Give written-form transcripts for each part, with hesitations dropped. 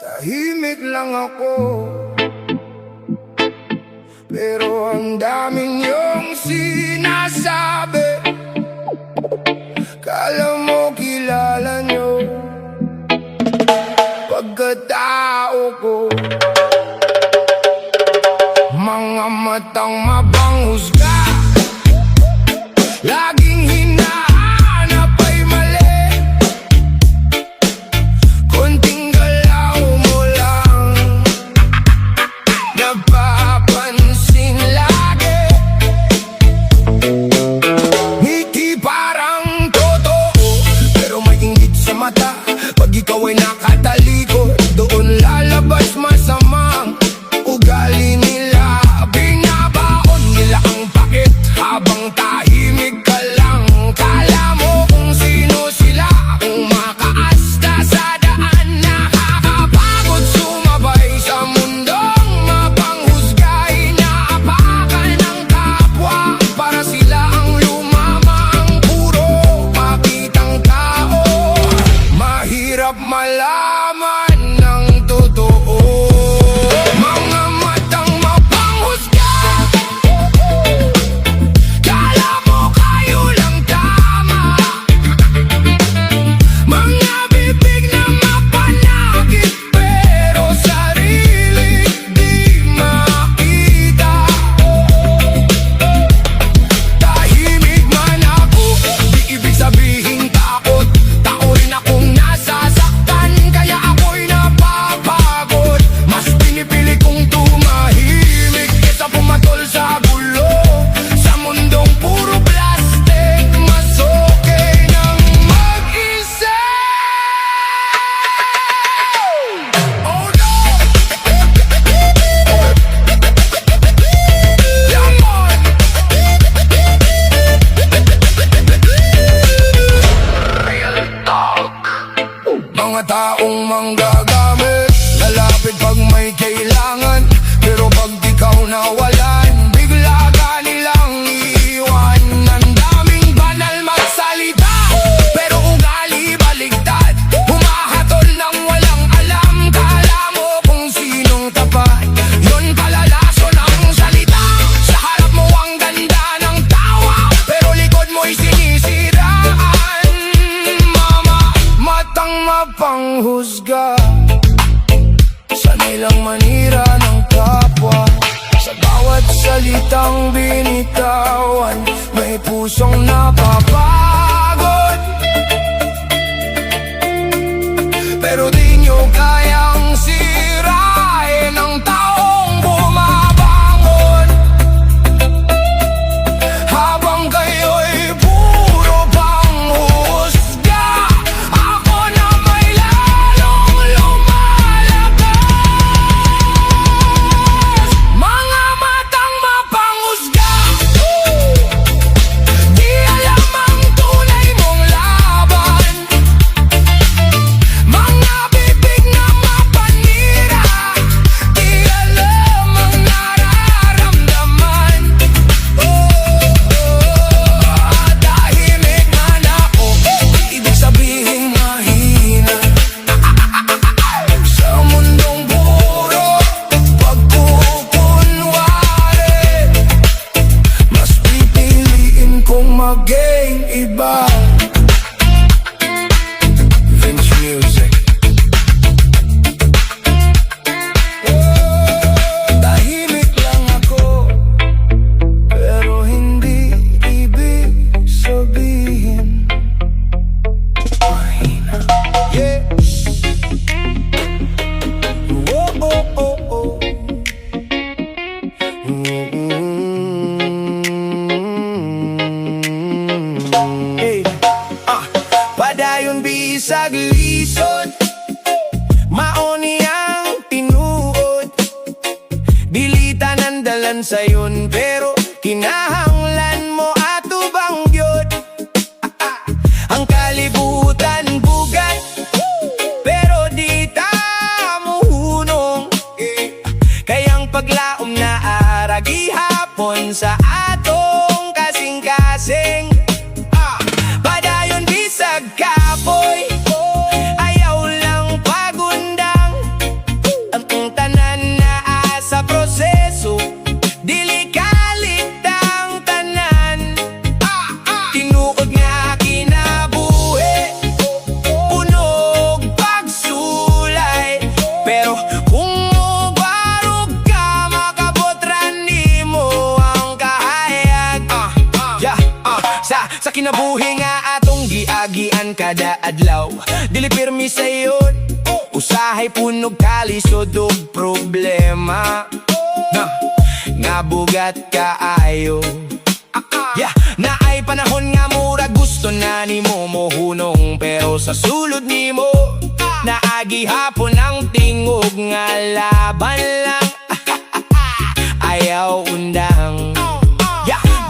Tahimik lang ako, pero ang daming iyong sinasabi. Kala mo kilala niyo pagkatao ko. Mga matang mapanghusga, laging hinahanap ay mali. Konting galaw mo lang napapansin lagi. Ngiti parang totoo, pero may inggit sa mata. Pag ikaw ay nakatalikod, doon lalabas masamang ugali nila. Binabaon nila ang pakit habang tahimik ka lang. Kala mo kung sino sila, kung makaasta sa daan. Nakakapagod sumabay sa mundong mapanghusga. Inaapakan ng kapwa para sila ang lumamang. Puro pakitang tao, mahirap malaman ng totoo. Mga matang mapanghusga, kala mo kayo lang tama. Mga bibig na mapanakit, pero sarili di makita. Tahimik man ako, di ibig sabihin takot. Tao rin akong nasasaktan, kaya ako'y napapagod. Mas pinipili kong tumahimik kesa pumatol sa gulo. Sa mundong puro plastic, mas okay nang mag-isa. Oh no! Lamon! Mga taong manggagamit, lalapit pag may kailangan. Pero pag ikaw nawalan, bigla ka nilang iiwan. Ang daming banal magsalita, pero ugali baligtad. Humahatol nang walang alam, kala mo kung sinong tapat. Yun pala lason ang salita. Sa harap mo ang ganda ng tawa, pero likod mo'y sinisiraan. Mama, matang mapanghusga, sanay lang manira ng kapwa. Sa bawat salitang binitawan, may pusong napapagod. Pero di nyo kayang sirain ang taong bumabangon. Habang kayo'y puro panghusga, ako na may lalong lumalakas. Mga matang mapanghusga, di alam ang tunay mong laban. Mga bibig na mapanira, di alam ang nararamdaman. Tahimik man ako, di ibig sabihin mahina. Sa mundong puro pagkukunwari, mas pipiliin kong maging iba. Vince Music. Tahimik lang ako, pero hindi ibig sabihin mahina. Yeah. Oh, oh, oh, oh. Hey, padayon bisag lisod, maoni ang tinuod. Dilitan ang dalan sayon, pero kinahanglan mo atubang gyud. Ang kalibutan bugat, pero di ta muhunong. Kayang paglaom na aragi hapon sa atong kasing-kasing. Padayon bisag kapoy, tinuod nga kinabuhi, punog pagsulay. Pero kung mubarog ka, makabotran nimo ang kahayag. Sa kinabuhi nga atong giagian kada adlaw, dili pirmi sayon, usahay punog kalisod og problema. Nga bugat kaayo. Naay panahon nga murag gusto na nimo mohunong, pero sa sulod nimo naagi hapon ang tingog nga laban lang. Ayaw undang.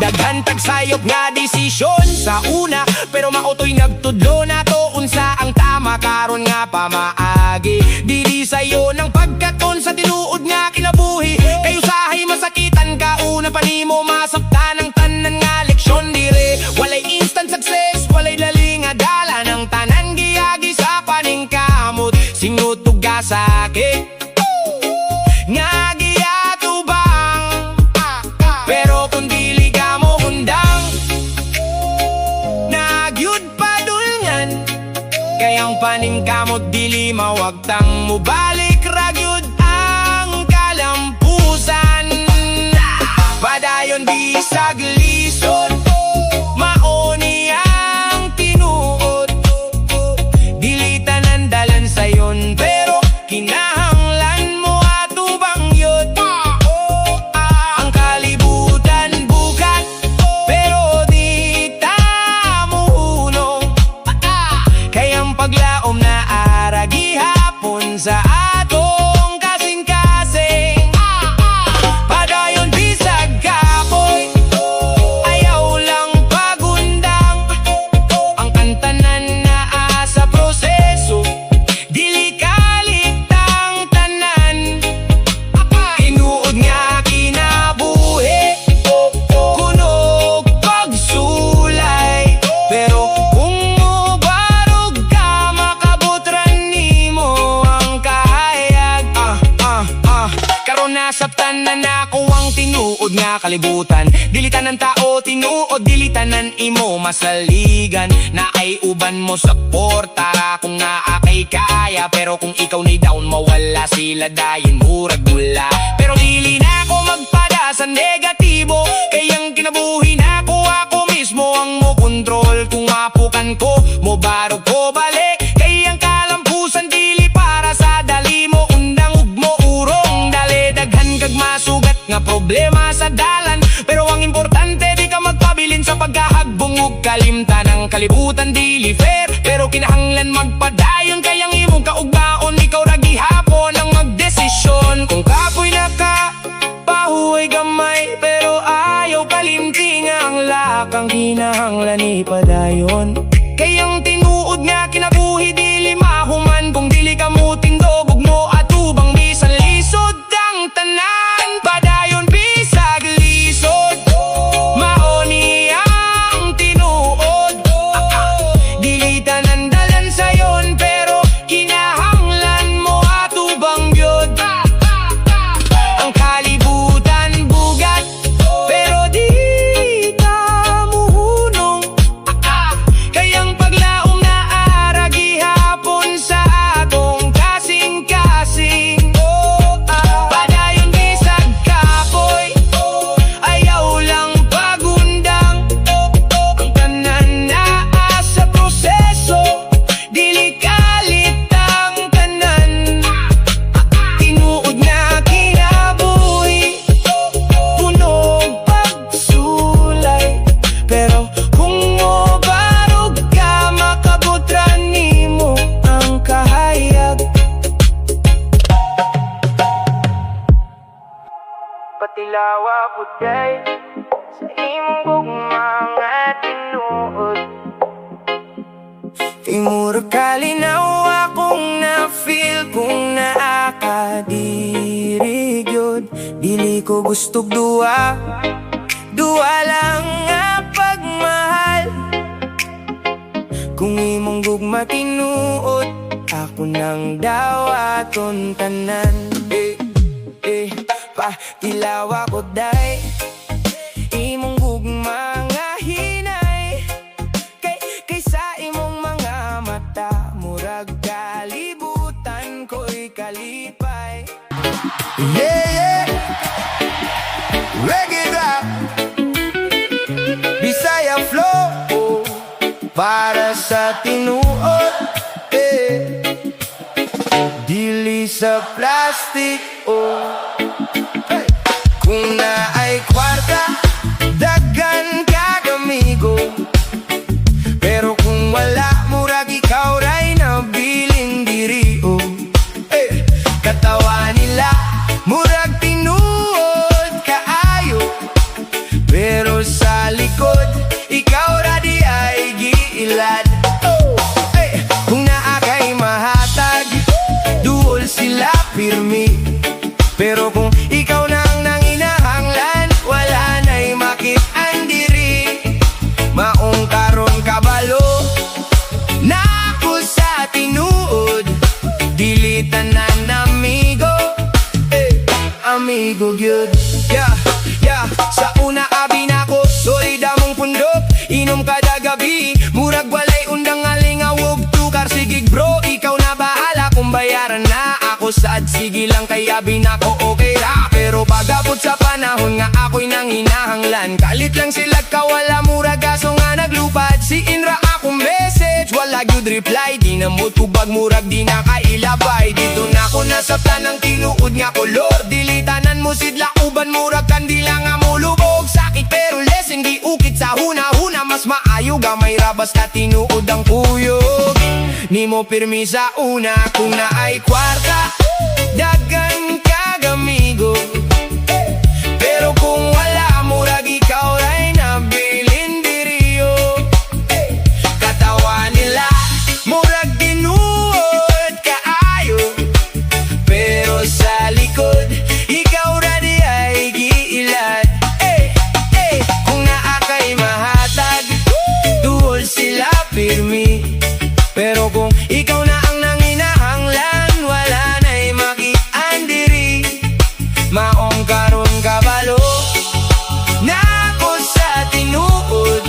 Daghan tag sayop nga desisyon sa una, pero maotoy nagtudlo na to unsa ang tama karon nga pamaagi. Dili sayo ng pagkaton sa tinuod nga kinabuhi, kayo sahay masakitan ka una pa nimo masabtan ang tanan nga leksyon dire. Walay instant success, walay dali nga dala ng tanan giagi sa paningkamot. Sinutog ka sakit nga giatubang, pero kung dili ka mo undang, nagyud padulngan. Kayang paningkamot dili mawagtang mubalik ragyud ang kalampusan. Padayon bisag lisod, maoni ang tinuod. Dili tanan dalan sayon, pero kinahanglan mo atubang yun. Ang kalibutan bukat, pero di ta muhunong. Kayang paglaom na aragi hapon sa atong kasing-kasing. Padayon bisag kapoy, ayaw lang pagundang. Ang kantanan na sa proseso, dili kalitang tanan. Tinuod nga kinabuhi, kunog pagsulay. Pero kung mubarog ka, makabutran nimo ang kahayag. Karon nasabtan na nako ang tinuod nga kalibutan. Dilitan ng tao tinuod, dilitanan imo masaligan. Na ay uban mo sa porta kung naakay kaya, pero kung ikaw ni down mawala sila dayon murag gula. Pero dili na ako magpada sa negatibo, kayang kinabuhi na ako mismo ang mo kontrol. Kung mapukan ko, mo barog ko balik, kayang kalampusan dili para sa dali mo undang ug mo urong. Dali daghan kag masugat nga problema sa dalan, pero ang importante di ka magpabilin sa paghahagbong ug kalimtan. Ang kalibutan dili fair, pero kinahanglan magpadayon. Kayang imong kaugbaon, ikaw ra gihapon ang magdesisyon. Kung kapoy na ka, pahuway gamay, pero ayaw kalimting ang lakang kinahanglan ipadayon. Kayang tinuod nga kinabuhi dili mahuman, kung dili ka mo tindog ug mo atubang bisan lisod ang tanan. Padayon bisag lisod, maoni ang tinuod. Dili tanan dalan sayon, pero kinahanglan mo atubang gyud. Ang kalibutan bugat, pero di ta muhunong. Kayang paglaom na aragi hapon sa atong kasing-kasing. Padayon bisag kapoy, ayaw lang pagundang. Ang tanan na sa proseso, dili kalitang tanan. Tinuod nga kinabuhi, punog pagsulay. Pero kung mubarog ka, makabutran nimo ang kahayag. Patilawa puday sa imong gugma nga tinuod. Timur kalinaw akong na-feel kung naakadiri gyud. Dili ko gustog duwa lang nga pagmahal. Kung imong gugma tinuod, ako nang dawaton tanan. Patilawa ko day, imong gugma nga hinay. Yeah, yeah. Reggae rap, Bisaya flow, oh, para sa tinuod, eh. Dili sa plastic, oh. Hey. Kung na ay kwarta, daghan kagamigo. Pero kung wala, murag ikaw ray nabiling diri, oh. Hey. Katawa nila, murag tinuod kaayo. Pero sa likod, ikaw ra di ay giilad, oh. Hey. Kung naa kay mahatag, duol sila pirmi. Pero kung ikaw na ang nanginahanglan, wala na'y makit-an diri. Maong karon kabalo, na ako sa tinuod. Dili tanan amigo, eh, amigo gyud. Yeah, yeah, sa una abi nako, solid among pundok. Inom kada gabi, murag walay undang alingawog. Tukar sigig bro, ikaw na bahala kung bayaran na ako sad. Sige lang kay abi nako, okay ra. Pero pagabot sa panahon nga ako'y nang hinahanglan, kalit lang sila kawala, murag aso nga naglupad. Si Inra akong message, wala gyud reply. Di na mo tubag, murag di na kailabay. Dito na ako nasabtan ng tinuod nga kolor. Dilitanan mo sidla uban, murag kandila nga mulubog. Sakit pero lesson, di ukit sa huna-huna. Mas maayo gamay rabas na tinuod ang kuyog. Ni mo pirmi sa una, kung na ay kwarta, daghan kagamigo. Pero kung wala, murag ikaw ray nabilin diriyo. Katawa nila, murag tinuod kaayo. Pero sa likod, ikaw ra di ay giilad. Kung naa kay mahatag, duol sila pirmi. Pero kung ikaw na ang nanginahanglan, wala na'y makit-an diri. Maong karon kabalo, na ako sa tinuod.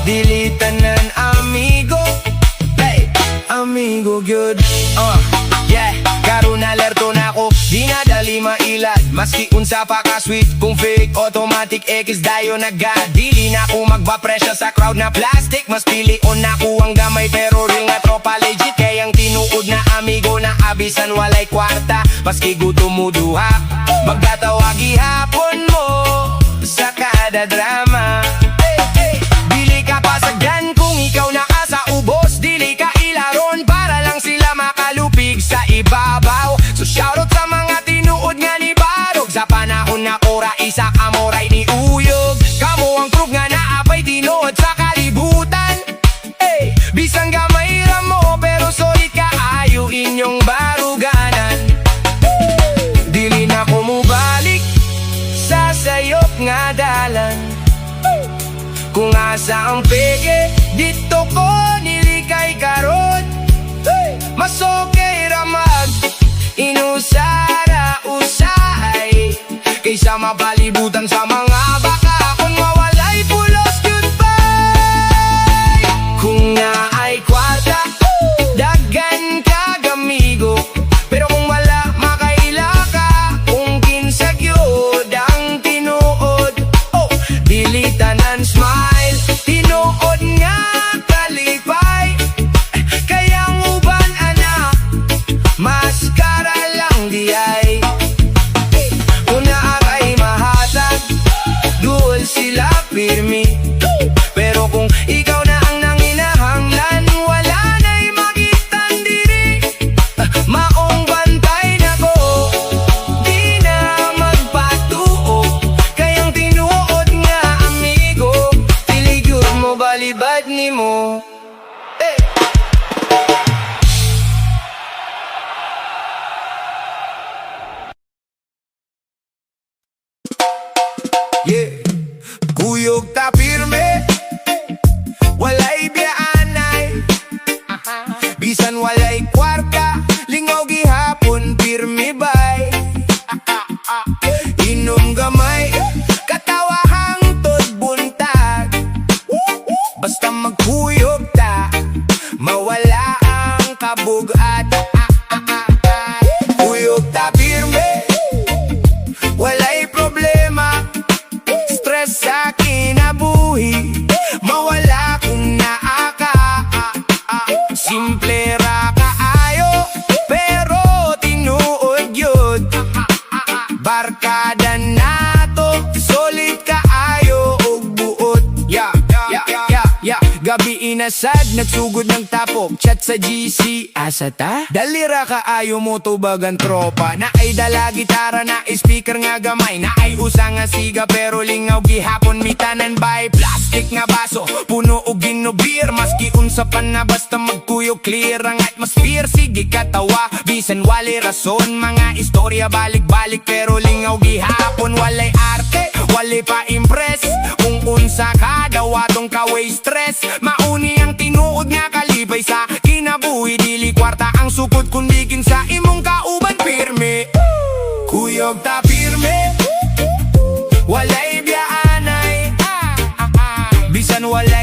Dili tanan amigo, hey, amigo gyud. Yeah, karon alerto na ako, di na dali mailad. Maski unsa pa ka sweet, kung fake automatic X dayo nagad. Dili na ako magbapresya sa crowd na plastic. Mas pili on ako ang gamay, pero ring nga tropa legit. Kayang tinuod na amigo na abisan walay kwarta. Maski gutom mo duha, magtatawagi hapon mo sa kada drama. Dili ka pasagdan kung ikaw naka sa ubos. Dili ka ilaron para lang sila makalupig sa ibabaw. So shoutout sa mga tinuod nga ni Barog. Sa panahon na kora isa ka moray ni Uyog. Kamo ang proof nga naapay tinuod sa kalibutan. Bisang gamay ra mo pero solid ka ayo inyong baruganan. Dili na ko mubalik sa sayop nga dalan. Kung asa ang peke, dito ko nilikay karon. Mas okay ra mag inusara usay, kaysa mapalibutan sa mga baka kung mawalay pulos goodbye. Kung na ay kwarta, daghan kagamigo. Pero kung wala, makaila ka kung kinsagyod ang tinuod. Dili tanan smile, tinuod nga kalipay. Kayang uban ana, maskara lang di ay. Kung naa kay mahatag, duol sila pirmi. Pero kung ikaw na ang nanginahanglan, wala na'y makitan diri. Maong bantay na ko, di na magpatuo. Kayang tinuod nga amigo, tiligyod mo balibad ni mo. Yeah, kuyog ta pirme, walay biyaanay. Bisan walay kwarta, lingaw gihapon pirmi bay. Inom gamay, katawa hangtod buntag. Basta magkuyog ta, mawala ang kabug at kuyog ta pirme, sad, nagsugod ng tapok, chat sa GC. Asa ta? Dalira ka ayo mo tubagan tropa. Na ay dala gitara, na ay speaker nga gamay. Na ay usa nga siga pero lingaw gihapon mitanan by plastic nga baso, puno og ginobir. Maski unsa pa na basta magkuyo clear ang atmosphere. Sige katawa, bisan wali rason. Mga istorya balik-balik pero lingaw gihapon. Walay arte, wali pa impress. Kung unsa ka daw atong kaway stress. Mauni ang tinuod nga kalipay sa kinabuhi. Dili kwarta ang sukod kundi kinsa imong kauban pirme. Kuyog ta pirme, walay biyaanay. Bisan walay